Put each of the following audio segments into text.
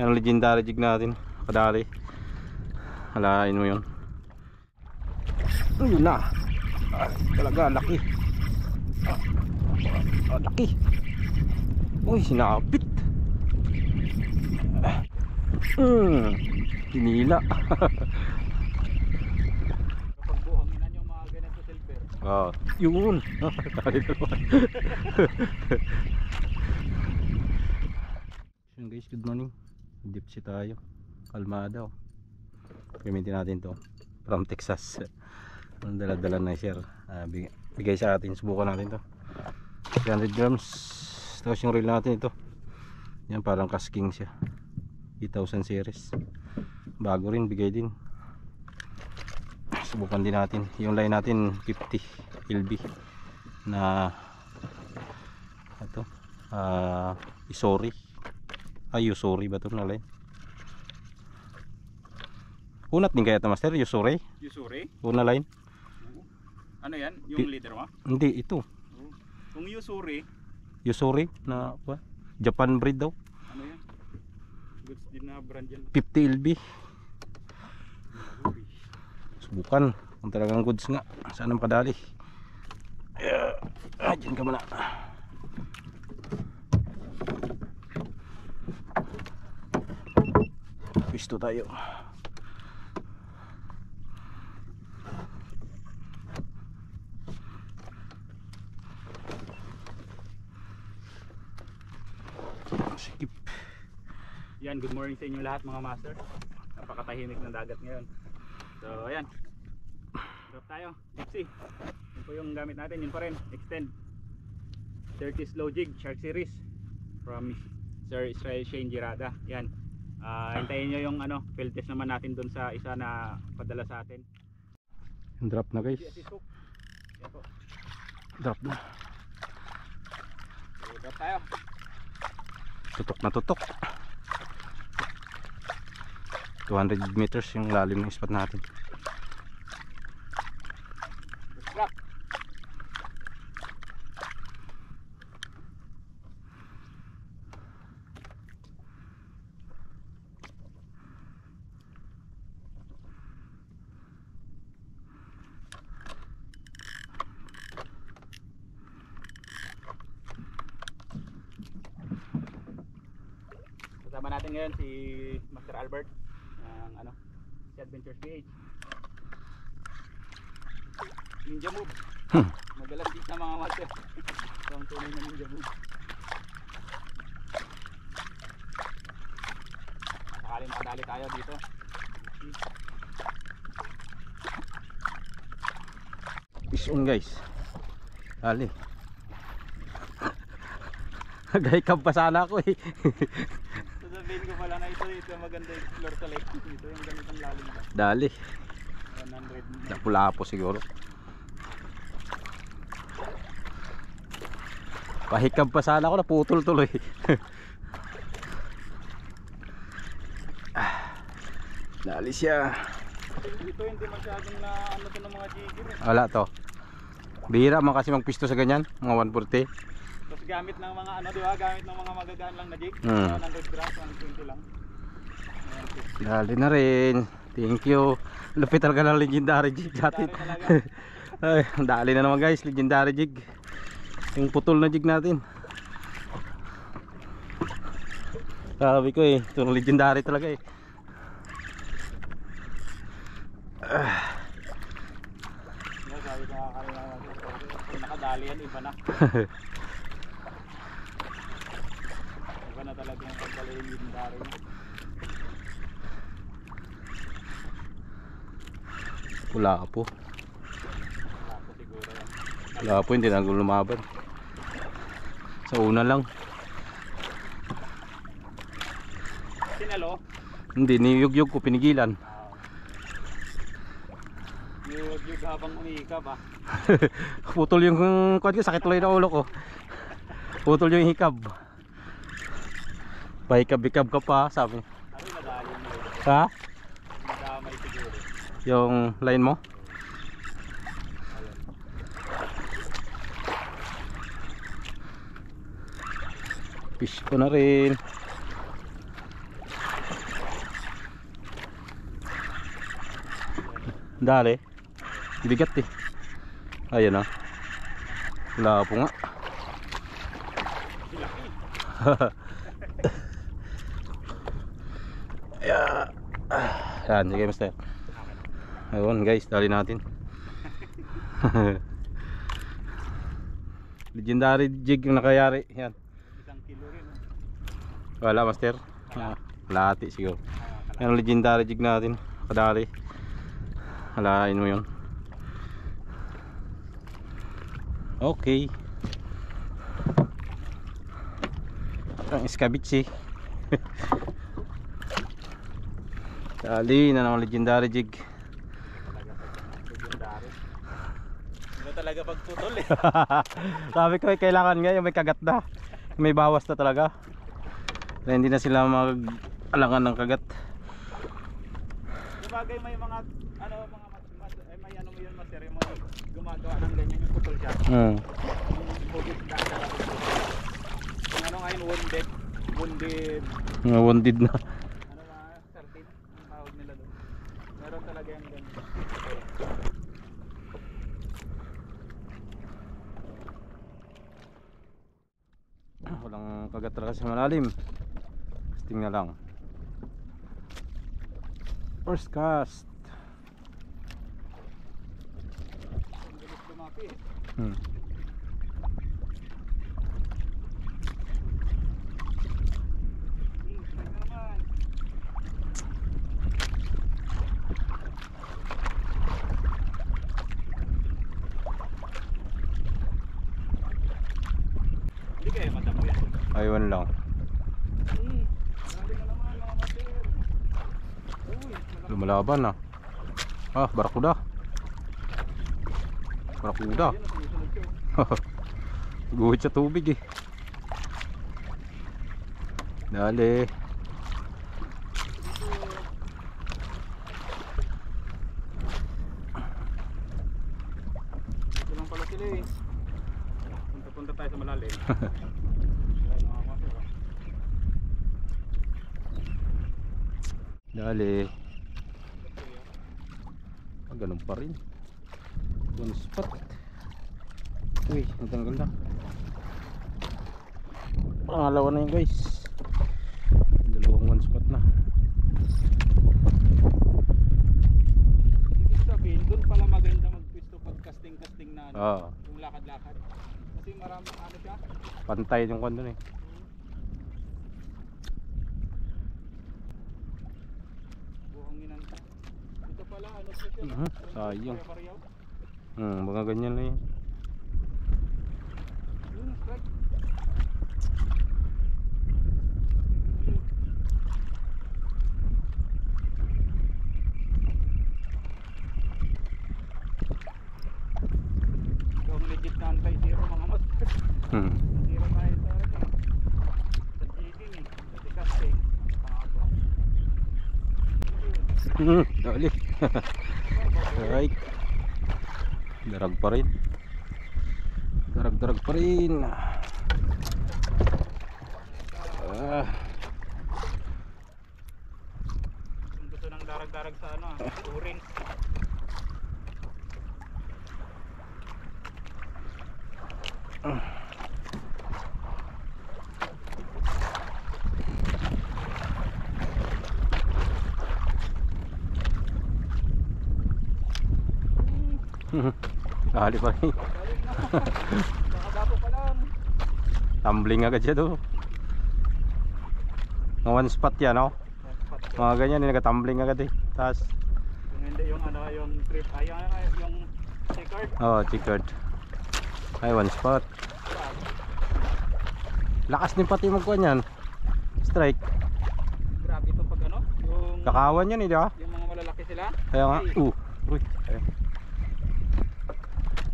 Yan ang legendary jig natin. Kadali. Halain mo yun. Yun na. Talaga laki. Laki. Uy, sinapit. Hinila. Kapag buhanginan yung mga ganito silver. Yun. Dali naman. So guys, good morning. Deep sea tayo. Kalmada. Gamitin natin to from Texas. Ang dala-dala na sir. Bigay sa atin. Subukan natin to. 300 grams. Tapos yung reel natin ito. Yan parang casking siya. 8,000 series. Bago rin, bigay din. Subukan din natin. Yung line natin 50 LB na ito. Isori. Usori ba ito na line? Unat din kaya ito master, Usori? Usuri? Una line? Ano yan? Yung leader mo? Hindi, ito. Kung Usuri, Usori na apa? Japan breed daw. ano yan? Goods din na brand yan. 50 LB. Subukan kung talagang goods nga. Saan ang padali? Diyan ka muna. Pisto tayo. Sikip. Yan, good morning sa inyo lahat mga master. Napakatahimik ng dagat ngayon. So ayan, drop tayo, deep sea. Yun po yung gamit natin, yun pa rin, extend 30 slow jig, Shark Series from Sir Israel Shane Girada. Yan, hintayin nyo yung ano, field test naman natin dun sa isa na padala sa atin. Drop na guys. Yan po. Drop na. So, drop tayo. Tutok na tutok. 200 meters yung lalim ng spot natin. Drop. Kasama natin ngayon si Master Albert ng ano, si Adventures PH. Ninja move. Madalas din sa mga master. Ito ang tunay na ninja move. Sakaling makadali tayo dito. Fish on guys. Dali. Gahikab pa sana ako eh. Sasabihin ko pala na ito maganda explore sa lake. Ito yung ganitong lalim ba? Dali. 100 Napula po siguro. Pahikab pa sana ako, naputol tuloy. Dali siya. Ito hindi masyadong na ano to ng mga jigger eh. Wala to. Bihira man kasi magpisto sa ganyan, mga 140. Tapos gamit ng mga ano, di ba? Gamit ng mga magagaan lang na jig. 100 grams, 120 lang. Ayan, Dali na rin. Thank you. Lupit talaga ng legendary jig natin. Ay, dali na naman guys, legendary jig. Yung putol na jig natin. Sabi ko eh, ito legendary talaga eh. sabi ko nga kanina, nakadali yan, iba na. Iba na talaga yung pagdali yung legendary. Wala po. Wala po siguro yan. Wala po, hindi na lumaban. Sa una lang. Sinalo? Hindi, niyugyug ko, pinigilan. Yung habang umihikab ah. Putol yung kuwan ko, sakit tuloy na ulo ko. Putol yung hikab. Pahikab-hikab ka pa, sabi. Ano yung nadali mo? Ha? Nadamay siguro. Yung line mo? Fish ko na rin. Dali. Bigat eh. Ayun ah. Wala po nga. Yan, sige master. Ayun guys, dali natin. Legendary jig yung nakayari. Yan. 1 kilo rin. Wala master. Kalahati siguro. Yan ang legendary jig natin. Kadali. Halain mo yun. Okay. Ang iskabitsi. Dali na naman legendary jig. Legendary. Ano talaga pagputol eh. Sabi ko kailangan nga yung may kagat na. May bawas na talaga. Na hindi na sila mag-alangan ng kagat. Sabagay may mga ano mga may ano mo yun master yung mga gumagawa ng ganyan yung putol siya. Yung hugit na yung ano ngayon wounded Wounded na. ano mga sardine ang tawag nila doon. Meron talaga yung ganyan. Walang kagat talaga sa malalim. Casting na lang. First cast. Ang bilis lumapit. Strike na naman. Hindi kayo matamo yan. Ayun lang. Grabe ka naman mga master. Uy, Lumalaban na. Barakuda. Barakuda. yan ang sumusunod ko. Guhit sa tubig eh. Dali. Ito lang pala sila eh. Punta tayo sa malalim. Ayan, mga master, oh. Dali. Ganun pa rin. One spot. Uy, natanggal na. Pangalawa na yun guys. Dalawang one spot na. Ibig sabihin, doon pala maganda magpwisto pag casting na ano, Oo. yung lakad-lakad. Kasi maraming ano siya. Pantay yung kwan dun eh. Buhanginan siya. Ito pala, ano siya? Sayang. Pare-pareho. Mga ganyan na yun. Strike. Ito ang legit na anti-zero mga master. Zero tayo sa jigging eh. Sa casting. Dali. Right. Darag pa rin. Darag pa rin. Kung gusto ng darag-darag sa ano, touring. Dali pa rin. Nakadapo pa lang. Tumbling agad siya do. Mga one spot yan oh. Mga ganyan nagka-tumbling agad eh. Tapos Kung hindi yung ano, yung trip, ay yung checkered. checkered. Ay one spot. Lakas din pati magkuhan yan. Strike. Grabe ito pag ano, yung Kakawan yan eh di ba? yung mga malalaki sila. Kaya nga. Uy. Ayun.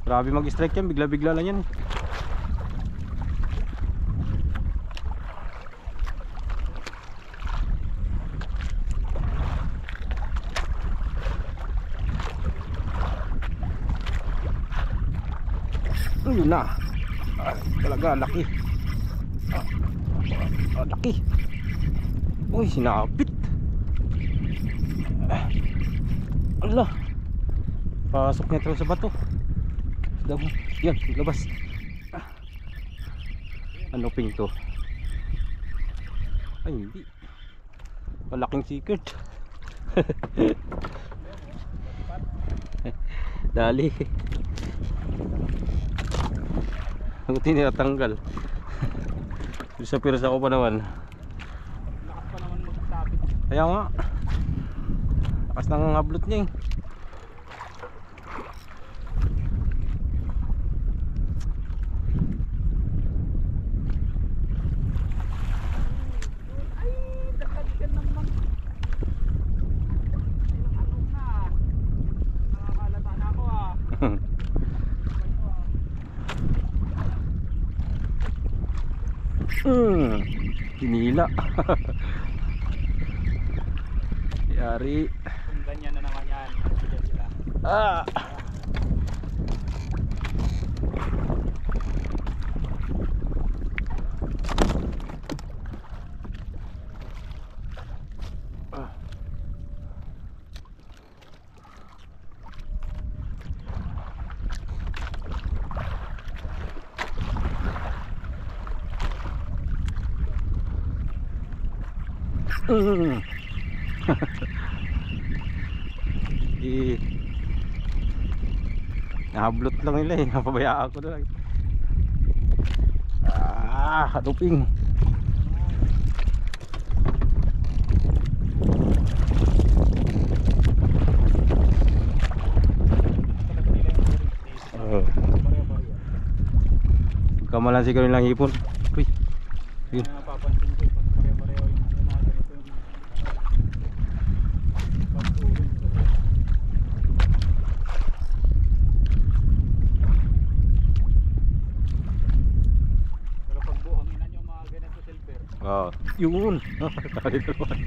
Grabe mag-strike yan. Bigla-bigla lang yan. Ayun na. Talaga laki. Laki. Uy, sinapit. Allah. Pasok niya talaga sa bato. Damo. Yan, labas. Ano ping to? Ay, hindi. Malaking secret. Dali. Ang tinatanggal. Sa pirsa ko pa naman. Lakas pa naman magsabi. Kaya nga. Lakas ng hablot niya eh. Hinila. Yari. Kung ganyan na naman yan, ganyan sila. Ah. Nahablot lang nila eh. Napabayaan ko na lang. Haduping. Kamalan siguro nilang hipon. Uy. Yun. Napapansin ko pag pare-pareho yung mga ganito yung pag-uring. Pero pag buhangin yung mga ganito silver. Yun. Tali naman.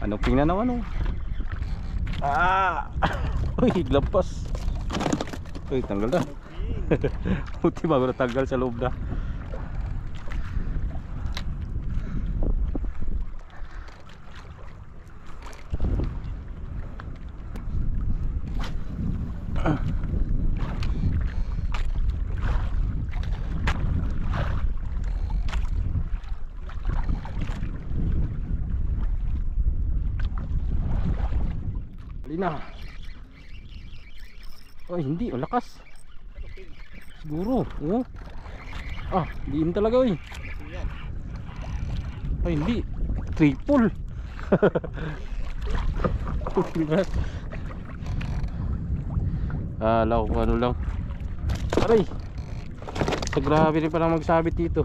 Ano ping na naman oh. Uy, higlampas. Uy, tanggal na. Buti bago natanggal sa loob na. Na. Oh, hindi, ang lakas. Siguro, oh. Diin talaga, oy. Ay, hindi. Triple. Alaw ko ano lang. Aray. Sa grabe rin pala magsabit dito.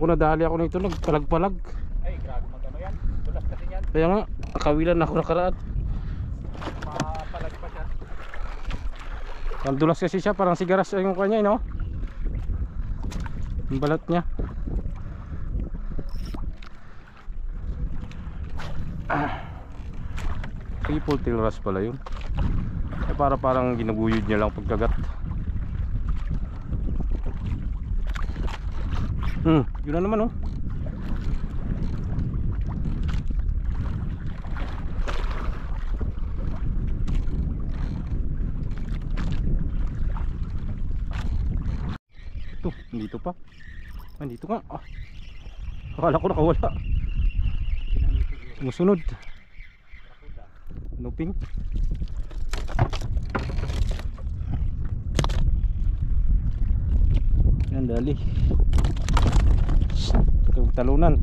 Ako nadali ako nito, nagpalag-palag. Ay, grabe magano yan. Tulas kasi yan. Kaya nga, nakawilan ako nakaraan. Palag pa siya. Ang dulas kasi siya, parang sigaras yung kanya, no? Ang balat niya. Triple tail wrasse pala yun. Parang ginaguyod niya lang pagkagat. Yun na naman, oh. Dito pa. Dito nga. Akala ko nakawala. Musunod. Nuping. Yan, dali. Itong talunan.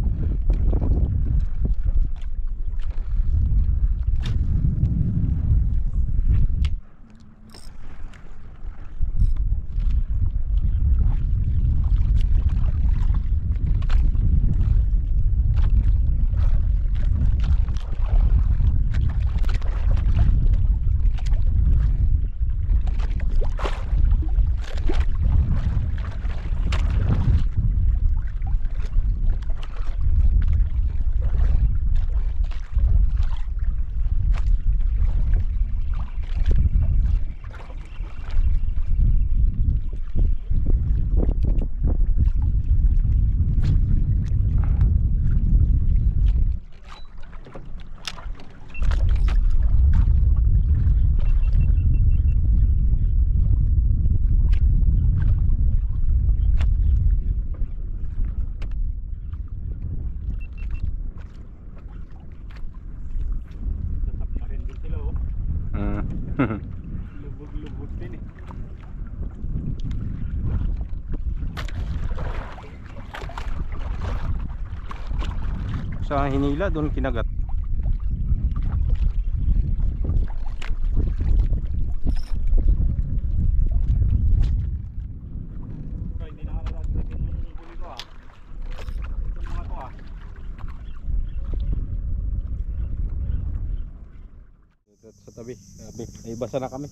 sa hinila doon kinagat. Bro, hindi na nakalalag yung huli ko Itong mga to Sa tabi, sabi, ay basa na kami.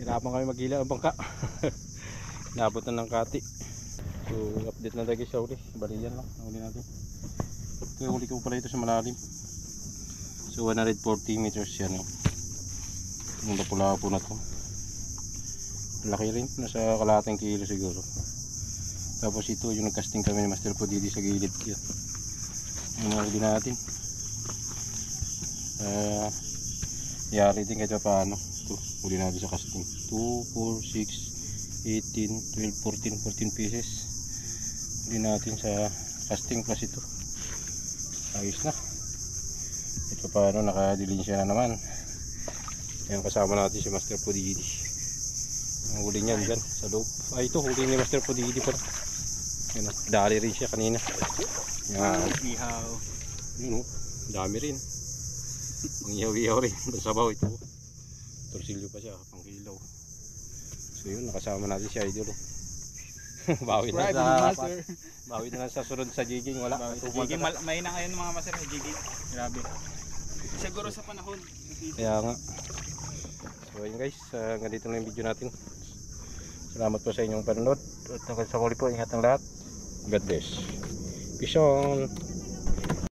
Hirapan kami maghila ng bangka. Inabot na ng kati. So update na tayo sa uli. Bali yan lang, uli natin. Ito yung uli ko pala ito sa malalim. So 140 meters yan. Yung lapu-lapu na to. Laki rin, nasa kalahating kilo siguro. Tapos ito yung nagcasting kami ni Master Podidi sa gilid. Yan. Yung mga uli natin. Yari din kahit paano. Ito, huli natin sa casting. 2, 4, 6, 18, 12, 14 pieces. Huli natin sa casting plus ito. Ayos na. Ito paano, nakadilinsya na naman. Ayan, kasama natin si Master Podidi. Ang huli niyan dyan sa loob. Ay, ito huli ni Master Podidi pala. Ayan, dali rin siya kanina. Yan. Ihaw. Yun, dami rin. Ang ihaw-ihaw rin. Sabaw ito. Torsilyo pa siya, pang kilaw. So yun, nakasama natin si Idol. Bawi na bawi na sa sunod sa jigging. Wala. Jigging, may na ngayon mga master sa jigging. Grabe. Siguro sa panahon. Kaya nga. So yun guys, ganito na yung video natin. Salamat po sa inyong panonood. At hanggang sa muli po, ingat ang lahat. God bless. Peace on.